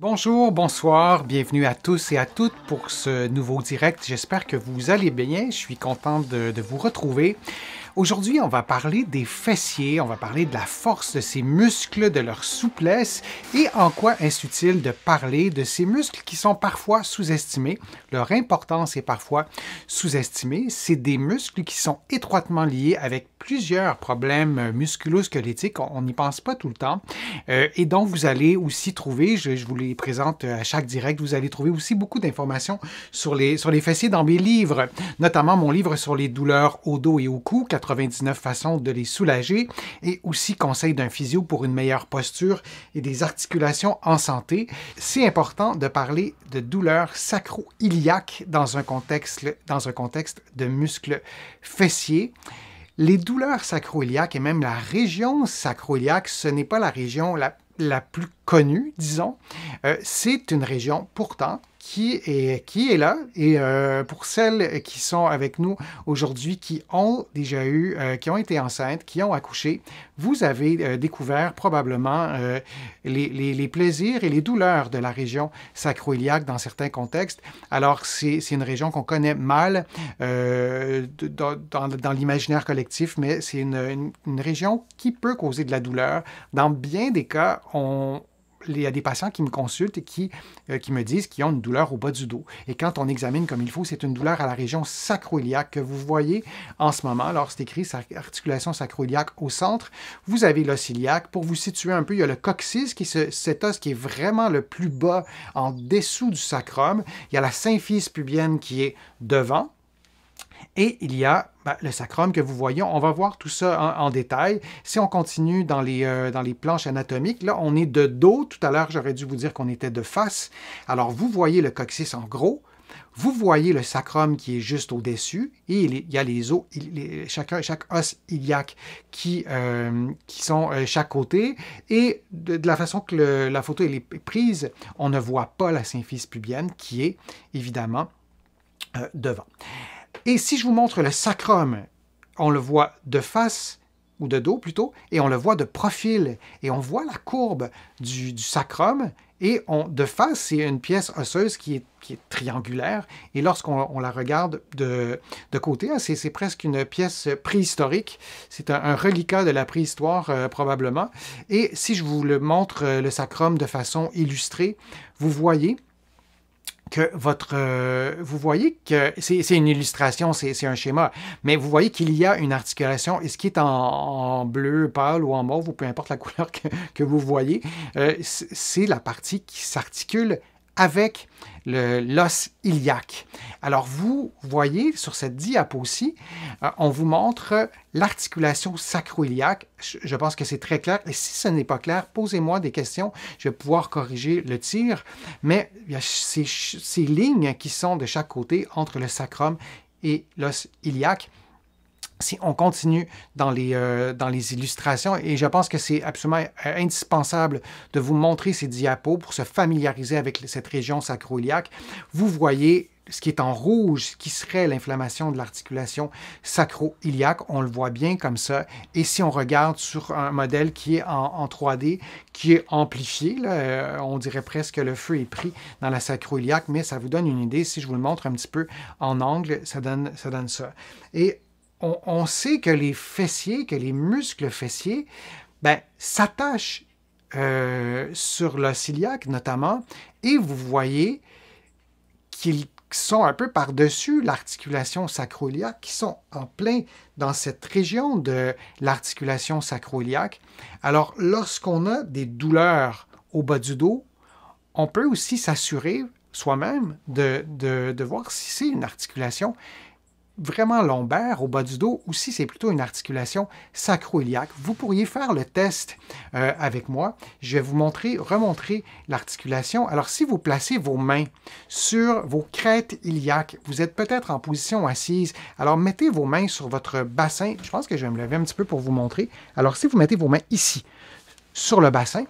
Bonjour, bonsoir, bienvenue à tous et à toutes pour ce nouveau direct. J'espère que vous allez bien, je suis content de vous retrouver. Aujourd'hui, on va parler des fessiers, on va parler de la force de ces muscles, de leur souplesse et en quoi est-ce utile de parler de ces muscles qui sont parfois sous-estimés. Leur importance est parfois sous-estimée. C'est des muscles qui sont étroitement liés avec plusieurs problèmes musculo-squelettiques, on n'y pense pas tout le temps. Et donc, vous allez aussi trouver, je vous les présente à chaque direct, vous allez trouver aussi beaucoup d'informations sur les fessiers dans mes livres, notamment mon livre sur les douleurs au dos et au cou, 99 façons de les soulager, et aussi conseils d'un physio pour une meilleure posture et des articulations en santé. C'est important de parler de douleurs sacro-iliaques dans un contexte de muscles fessiers. Les douleurs sacro-iliaques et même la région sacro-iliaque, ce n'est pas la région la plus connue, disons. C'est une région pourtant qui est là. Et pour celles qui sont avec nous aujourd'hui, qui ont déjà eu, qui ont été enceintes, qui ont accouché, vous avez découvert probablement les plaisirs et les douleurs de la région sacro-iliaque dans certains contextes. Alors, c'est une région qu'on connaît mal dans l'imaginaire collectif, mais c'est une région qui peut causer de la douleur. Dans bien des cas, il y a des patients qui me consultent et qui me disent qu'ils ont une douleur au bas du dos. Et quand on examine comme il faut, c'est une douleur à la région sacro-iliaque que vous voyez en ce moment. Alors, c'est écrit articulation sacro-iliaque au centre. Vous avez l'os iliaque. Pour vous situer un peu, il y a le coccyx, cet os qui est vraiment le plus bas en dessous du sacrum. Il y a la symphyse pubienne qui est devant. Et il y a le sacrum que vous voyez. On va voir tout ça en détail. Si on continue dans les planches anatomiques, là, on est de dos. Tout à l'heure, j'aurais dû vous dire qu'on était de face. Alors, vous voyez le coccyx en gros. Vous voyez le sacrum qui est juste au-dessus. Et il y a les os, chaque os iliaque qui sont chaque côté. Et de la façon que la photo est prise, on ne voit pas la symphyse pubienne qui est évidemment devant. Et si je vous montre le sacrum, on le voit de face, ou de dos plutôt, et on le voit de profil. Et on voit la courbe du sacrum, et de face, c'est une pièce osseuse qui est triangulaire. Et lorsqu'on la regarde de côté, c'est presque une pièce préhistorique. C'est un reliquat de la préhistoire, probablement. Et si je vous le montre, le sacrum, de façon illustrée, vous voyez vous voyez que c'est une illustration, c'est un schéma, mais vous voyez qu'il y a une articulation, et ce qui est en bleu pâle ou en mauve, ou peu importe la couleur que vous voyez, c'est la partie qui s'articule avec l'os iliaque. Alors, vous voyez sur cette diapo-ci, on vous montre l'articulation sacro-iliaque. Je pense que c'est très clair. Et si ce n'est pas clair, posez-moi des questions. Je vais pouvoir corriger le tir. Mais il y a ces lignes qui sont de chaque côté entre le sacrum et l'os iliaque. Si on continue dans les illustrations, et je pense que c'est absolument indispensable de vous montrer ces diapos pour se familiariser avec cette région sacro-iliaque, vous voyez ce qui est en rouge, qui serait l'inflammation de l'articulation sacro-iliaque. On le voit bien comme ça. Et si on regarde sur un modèle qui est en 3D, qui est amplifié, là, on dirait presque que le feu est pris dans la sacro-iliaque, mais ça vous donne une idée. Si je vous le montre un petit peu en angle, ça donne ça. Et on sait que les fessiers, que les muscles fessiers, s'attachent sur l'os iliaque notamment, et vous voyez qu'ils sont un peu par-dessus l'articulation sacro-iliaque, qui sont en plein dans cette région de l'articulation sacro-iliaque. Alors, lorsqu'on a des douleurs au bas du dos, on peut aussi s'assurer soi-même de voir si c'est une articulation vraiment lombaire au bas du dos, ou si c'est plutôt une articulation sacro-iliaque. Vous pourriez faire le test avec moi. Je vais vous remontrer l'articulation. Alors, si vous placez vos mains sur vos crêtes iliaques, vous êtes peut-être en position assise. Alors, mettez vos mains sur votre bassin. Je pense que je vais me lever un petit peu pour vous montrer. Alors, si vous mettez vos mains ici, sur le bassin,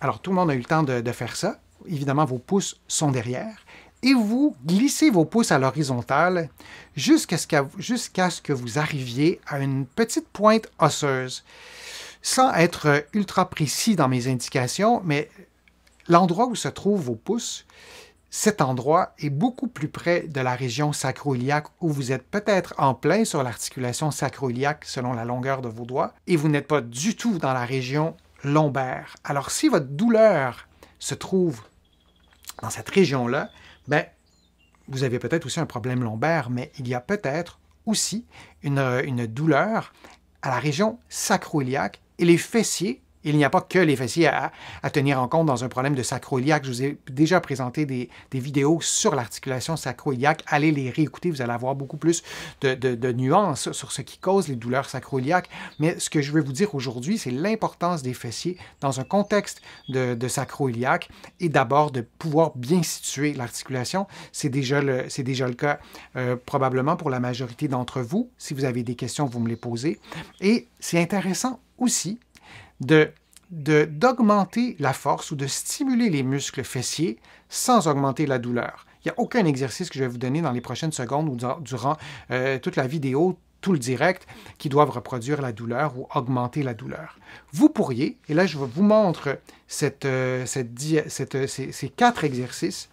alors tout le monde a eu le temps de faire ça. Évidemment, vos pouces sont derrière. Et vous glissez vos pouces à l'horizontale jusqu'à ce que vous arriviez à une petite pointe osseuse. Sans être ultra précis dans mes indications, mais l'endroit où se trouvent vos pouces, cet endroit est beaucoup plus près de la région sacro-iliaque où vous êtes peut-être en plein sur l'articulation sacro-iliaque selon la longueur de vos doigts et vous n'êtes pas du tout dans la région lombaire. Alors si votre douleur se trouve dans cette région-là, ben, vous avez peut-être aussi un problème lombaire, mais il y a peut-être aussi une douleur à la région sacro-iliaque et les fessiers. Il n'y a pas que les fessiers à tenir en compte dans un problème de sacro-iliaque. Je vous ai déjà présenté des vidéos sur l'articulation sacro-iliaque. Allez les réécouter, vous allez avoir beaucoup plus de nuances sur ce qui cause les douleurs sacro-iliaques. Mais ce que je veux vous dire aujourd'hui, c'est l'importance des fessiers dans un contexte de sacro-iliaque et d'abord de pouvoir bien situer l'articulation. C'est déjà le cas probablement pour la majorité d'entre vous. Si vous avez des questions, vous me les posez. Et c'est intéressant aussi d'augmenter la force ou de stimuler les muscles fessiers sans augmenter la douleur. Il n'y a aucun exercice que je vais vous donner dans les prochaines secondes ou durant toute la vidéo, tout le direct, qui doivent reproduire la douleur ou augmenter la douleur. Vous pourriez, et là je vous montre ces 4 exercices,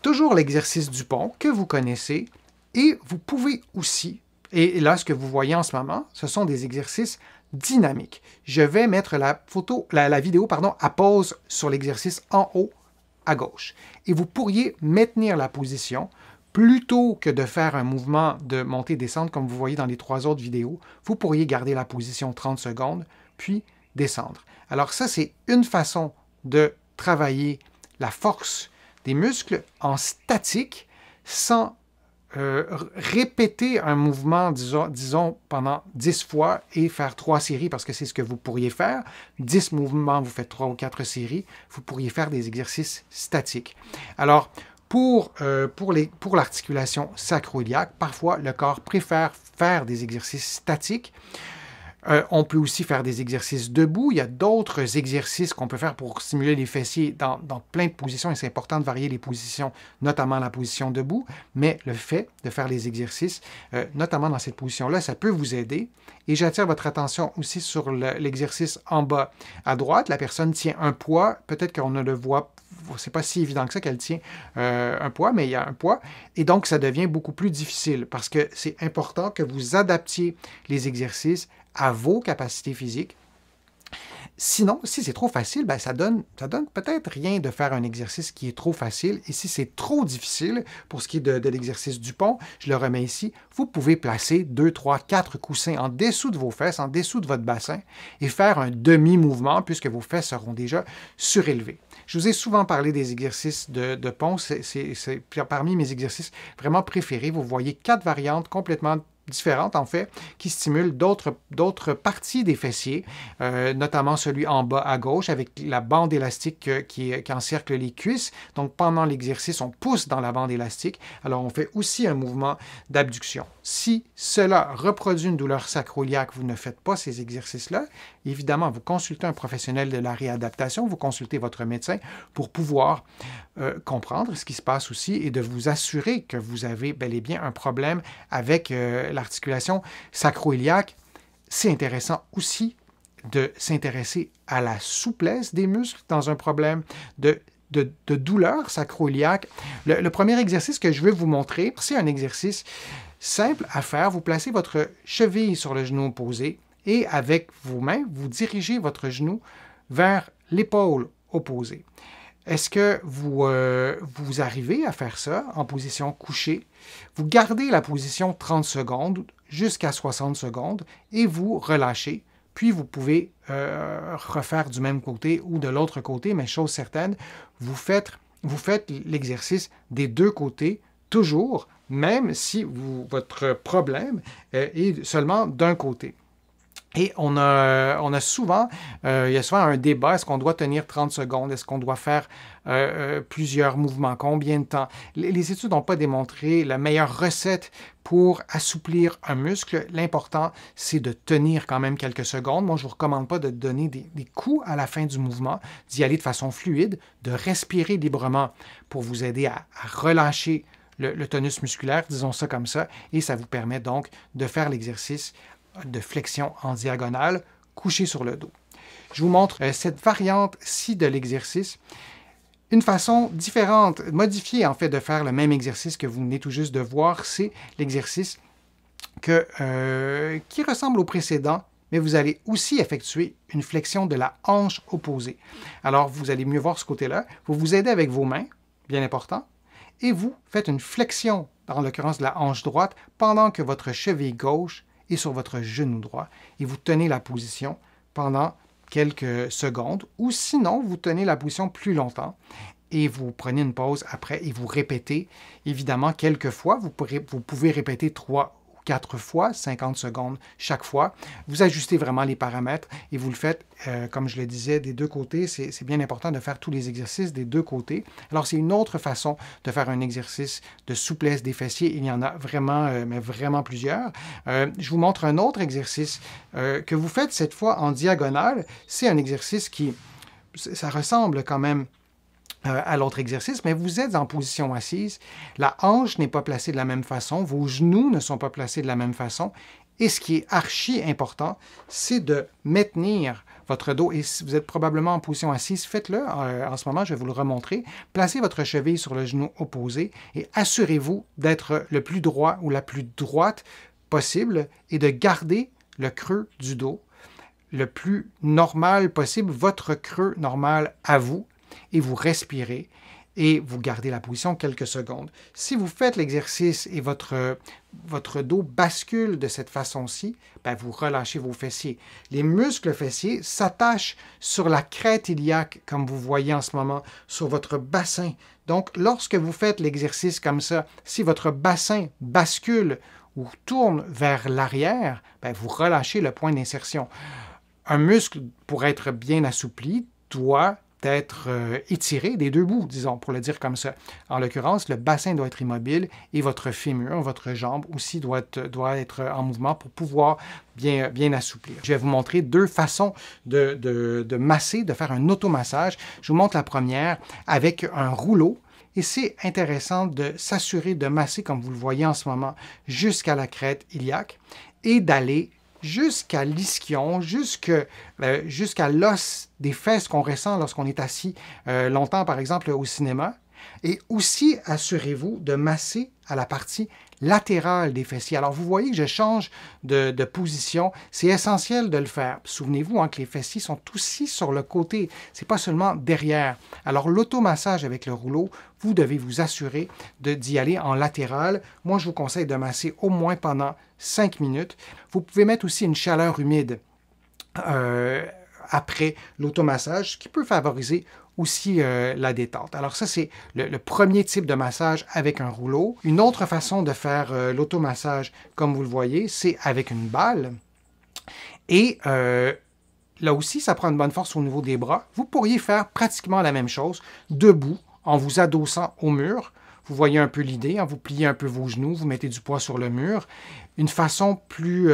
toujours l'exercice du pont que vous connaissez, et vous pouvez aussi, et là ce que vous voyez en ce moment, ce sont des exercices dynamique. Je vais mettre la vidéo à pause sur l'exercice en haut à gauche. Et vous pourriez maintenir la position plutôt que de faire un mouvement de montée-descente comme vous voyez dans les 3 autres vidéos. Vous pourriez garder la position 30 secondes, puis descendre. Alors ça, c'est une façon de travailler la force des muscles en statique sans répéter un mouvement, disons, pendant 10 fois et faire 3 séries, parce que c'est ce que vous pourriez faire. 10 mouvements, vous faites 3 ou 4 séries. Vous pourriez faire des exercices statiques. Alors, pour l'articulation sacro-iliaque, parfois, le corps préfère faire des exercices statiques. On peut aussi faire des exercices debout. Il y a d'autres exercices qu'on peut faire pour stimuler les fessiers dans plein de positions et c'est important de varier les positions, notamment la position debout. Mais le fait de faire les exercices, notamment dans cette position-là, ça peut vous aider. Et j'attire votre attention aussi sur l'exercice en bas à droite. La personne tient un poids. Peut-être qu'on ne le voit, c'est pas si évident que ça qu'elle tient un poids, mais il y a un poids. Et donc, ça devient beaucoup plus difficile parce que c'est important que vous adaptiez les exercices à vos capacités physiques. Sinon, si c'est trop facile, ben ça donne peut-être rien de faire un exercice qui est trop facile. Et si c'est trop difficile, pour ce qui est de l'exercice du pont, je le remets ici, vous pouvez placer 2, 3, 4 coussins en dessous de vos fesses, en dessous de votre bassin, et faire un demi-mouvement puisque vos fesses seront déjà surélevées. Je vous ai souvent parlé des exercices de pont. C'est parmi mes exercices vraiment préférés. Vous voyez 4 variantes complètement différentes, en fait, qui stimulent d'autres parties des fessiers, notamment celui en bas à gauche avec la bande élastique qui encercle les cuisses. Donc, pendant l'exercice, on pousse dans la bande élastique. Alors, on fait aussi un mouvement d'abduction. Si cela reproduit une douleur sacro-iliaque, vous ne faites pas ces exercices-là. Évidemment, vous consultez un professionnel de la réadaptation, vous consultez votre médecin pour pouvoir comprendre ce qui se passe aussi et de vous assurer que vous avez bel et bien un problème avec l'articulation sacro-iliaque. C'est intéressant aussi de s'intéresser à la souplesse des muscles dans un problème de douleur sacro-iliaque. Le premier exercice que je veux vous montrer, c'est un exercice simple à faire. Vous placez votre cheville sur le genou opposé et avec vos mains, vous dirigez votre genou vers l'épaule opposée. Est-ce que vous arrivez à faire ça en position couchée? Vous gardez la position 30 secondes jusqu'à 60 secondes et vous relâchez. Puis vous pouvez refaire du même côté ou de l'autre côté, mais chose certaine, vous faites l'exercice des deux côtés toujours, même si votre problème est seulement d'un côté. Et il y a souvent un débat, est-ce qu'on doit tenir 30 secondes, est-ce qu'on doit faire plusieurs mouvements, combien de temps? Les études n'ont pas démontré la meilleure recette pour assouplir un muscle. L'important, c'est de tenir quand même quelques secondes. Moi, je ne vous recommande pas de donner des coups à la fin du mouvement, d'y aller de façon fluide, de respirer librement pour vous aider à relâcher le tonus musculaire, disons ça comme ça, et ça vous permet donc de faire l'exercice de flexion en diagonale couché sur le dos. Je vous montre cette variante-ci de l'exercice. Une façon différente, modifiée en fait de faire le même exercice que vous venez tout juste de voir, c'est l'exercice qui ressemble au précédent, mais vous allez aussi effectuer une flexion de la hanche opposée. Alors, vous allez mieux voir ce côté-là. Vous vous aidez avec vos mains, bien important, et vous faites une flexion, en l'occurrence de la hanche droite, pendant que votre cheville gauche est sur votre genou droit. Et vous tenez la position pendant quelques secondes, ou sinon, vous tenez la position plus longtemps et vous prenez une pause après et vous répétez, évidemment, quelques fois. Vous pouvez répéter 3 ou 4 fois, 50 secondes chaque fois. Vous ajustez vraiment les paramètres et vous le faites, comme je le disais, des deux côtés. C'est bien important de faire tous les exercices des deux côtés. Alors, c'est une autre façon de faire un exercice de souplesse des fessiers. Il y en a vraiment, mais vraiment plusieurs. Je vous montre un autre exercice que vous faites cette fois en diagonale. C'est un exercice ça ressemble quand même à l'autre exercice, mais vous êtes en position assise. La hanche n'est pas placée de la même façon, vos genoux ne sont pas placés de la même façon. Et ce qui est archi important, c'est de maintenir votre dos. Et si vous êtes probablement en position assise, faites-le. En ce moment, je vais vous le remontrer. Placez votre cheville sur le genou opposé et assurez-vous d'être le plus droit ou la plus droite possible et de garder le creux du dos le plus normal possible, votre creux normal à vous, et vous respirez et vous gardez la position quelques secondes. Si vous faites l'exercice et votre dos bascule de cette façon-ci, vous relâchez vos fessiers. Les muscles fessiers s'attachent sur la crête iliaque, comme vous voyez en ce moment, sur votre bassin. Donc, lorsque vous faites l'exercice comme ça, si votre bassin bascule ou tourne vers l'arrière, vous relâchez le point d'insertion. Un muscle, pour être bien assoupli, doit être étiré des deux bouts, disons, pour le dire comme ça. En l'occurrence, le bassin doit être immobile et votre fémur, votre jambe aussi doit être en mouvement pour pouvoir bien assouplir. Je vais vous montrer deux façons de masser, de faire un automassage. Je vous montre la première avec un rouleau. Et c'est intéressant de s'assurer de masser, comme vous le voyez en ce moment, jusqu'à la crête iliaque et d'aller jusqu'à l'ischion, jusqu'à l'os des fesses qu'on ressent lorsqu'on est assis longtemps, par exemple, au cinéma. Et aussi, assurez-vous de masser à la partie latérale des fessiers. Alors, vous voyez que je change de position. C'est essentiel de le faire. Souvenez-vous que les fessiers sont aussi sur le côté. Ce n'est pas seulement derrière. Alors, l'automassage avec le rouleau, vous devez vous assurer d'y aller en latéral. Moi, je vous conseille de masser au moins pendant 5 minutes. Vous pouvez mettre aussi une chaleur humide après l'automassage, ce qui peut favoriser aussi la détente. Alors ça, c'est le premier type de massage avec un rouleau. Une autre façon de faire l'automassage, comme vous le voyez, c'est avec une balle. Et là aussi, ça prend une bonne force au niveau des bras. Vous pourriez faire pratiquement la même chose, debout, en vous adossant au mur. Vous voyez un peu l'idée, vous pliez un peu vos genoux, vous mettez du poids sur le mur. Une façon plus...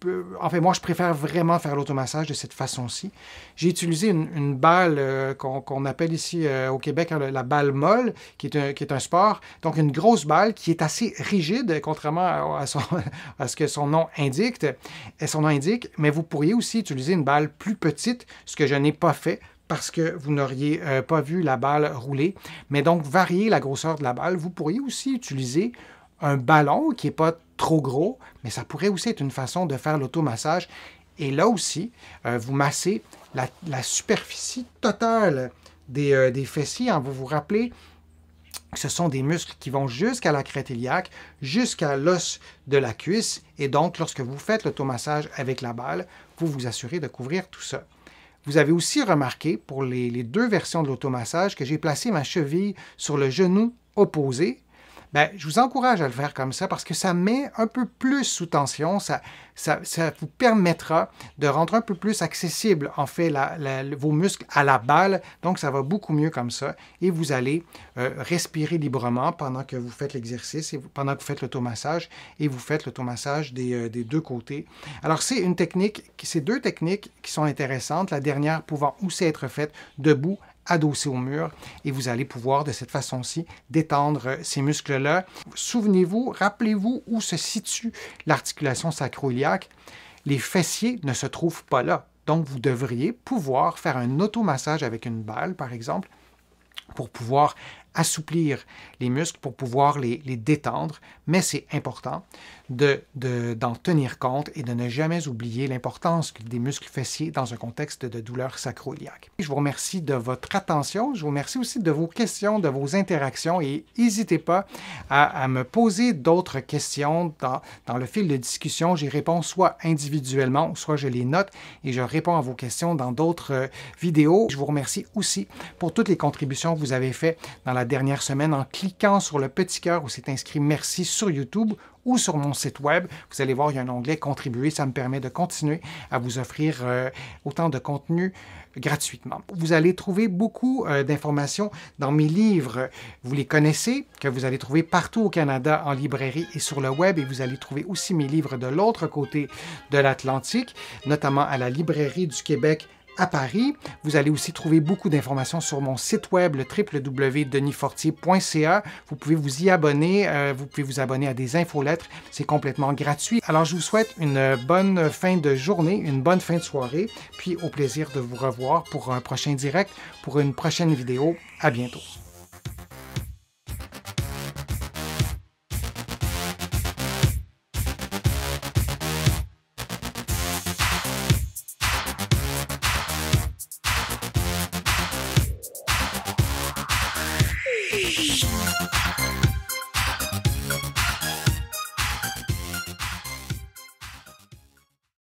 moi, je préfère vraiment faire l'automassage de cette façon-ci. J'ai utilisé une balle qu'on appelle ici au Québec la balle molle, qui est un sport. Donc, une grosse balle qui est assez rigide, contrairement à ce que son nom indique. Mais vous pourriez aussi utiliser une balle plus petite, ce que je n'ai pas fait parce que vous n'auriez pas vu la balle rouler. Mais donc, varier la grosseur de la balle. Vous pourriez aussi utiliser un ballon qui n'est pas trop gros, mais ça pourrait aussi être une façon de faire l'automassage. Et là aussi, vous massez la superficie totale des fessiers. Vous vous rappelez que ce sont des muscles qui vont jusqu'à la crête iliaque, jusqu'à l'os de la cuisse. Et donc, lorsque vous faites l'automassage avec la balle, vous vous assurez de couvrir tout ça. Vous avez aussi remarqué, pour les deux versions de l'automassage, que j'ai placé ma cheville sur le genou opposé. Je vous encourage à le faire comme ça parce que ça met un peu plus sous tension, ça vous permettra de rendre un peu plus accessible, en fait, vos muscles à la balle. Donc, ça va beaucoup mieux comme ça. Et vous allez respirer librement pendant que vous faites l'exercice, pendant que vous faites l'automassage, et vous faites l'automassage des deux côtés. Alors, c'est deux techniques qui sont intéressantes, la dernière pouvant aussi être faite debout, adossé au mur, et vous allez pouvoir de cette façon-ci détendre ces muscles-là. Souvenez-vous, rappelez-vous où se situe l'articulation sacro-iliaque. Les fessiers ne se trouvent pas là. Donc, vous devriez pouvoir faire un automassage avec une balle, par exemple, pour pouvoir assouplir les muscles, pour pouvoir les détendre, mais c'est important d'en tenir compte et de ne jamais oublier l'importance des muscles fessiers dans un contexte de douleur sacro-iliaque. Je vous remercie de votre attention, je vous remercie aussi de vos questions, de vos interactions et n'hésitez pas à me poser d'autres questions dans le fil de discussion. J'y réponds soit individuellement, soit je les note et je réponds à vos questions dans d'autres vidéos. Je vous remercie aussi pour toutes les contributions que vous avez faites dans la dernière semaine en cliquant sur le petit cœur où c'est inscrit merci sur YouTube ou sur mon site web. Vous allez voir, il y a un onglet contribuer. Ça me permet de continuer à vous offrir autant de contenu gratuitement. Vous allez trouver beaucoup d'informations dans mes livres. Vous les connaissez, que vous allez trouver partout au Canada en librairie et sur le web. Et vous allez trouver aussi mes livres de l'autre côté de l'Atlantique, notamment à la Librairie du Québec à Paris. Vous allez aussi trouver beaucoup d'informations sur mon site web, le www.denisfortier.ca. Vous pouvez vous y abonner, vous pouvez vous abonner à des infolettres, c'est complètement gratuit. Alors, je vous souhaite une bonne fin de journée, une bonne fin de soirée, puis au plaisir de vous revoir pour un prochain direct, pour une prochaine vidéo. À bientôt.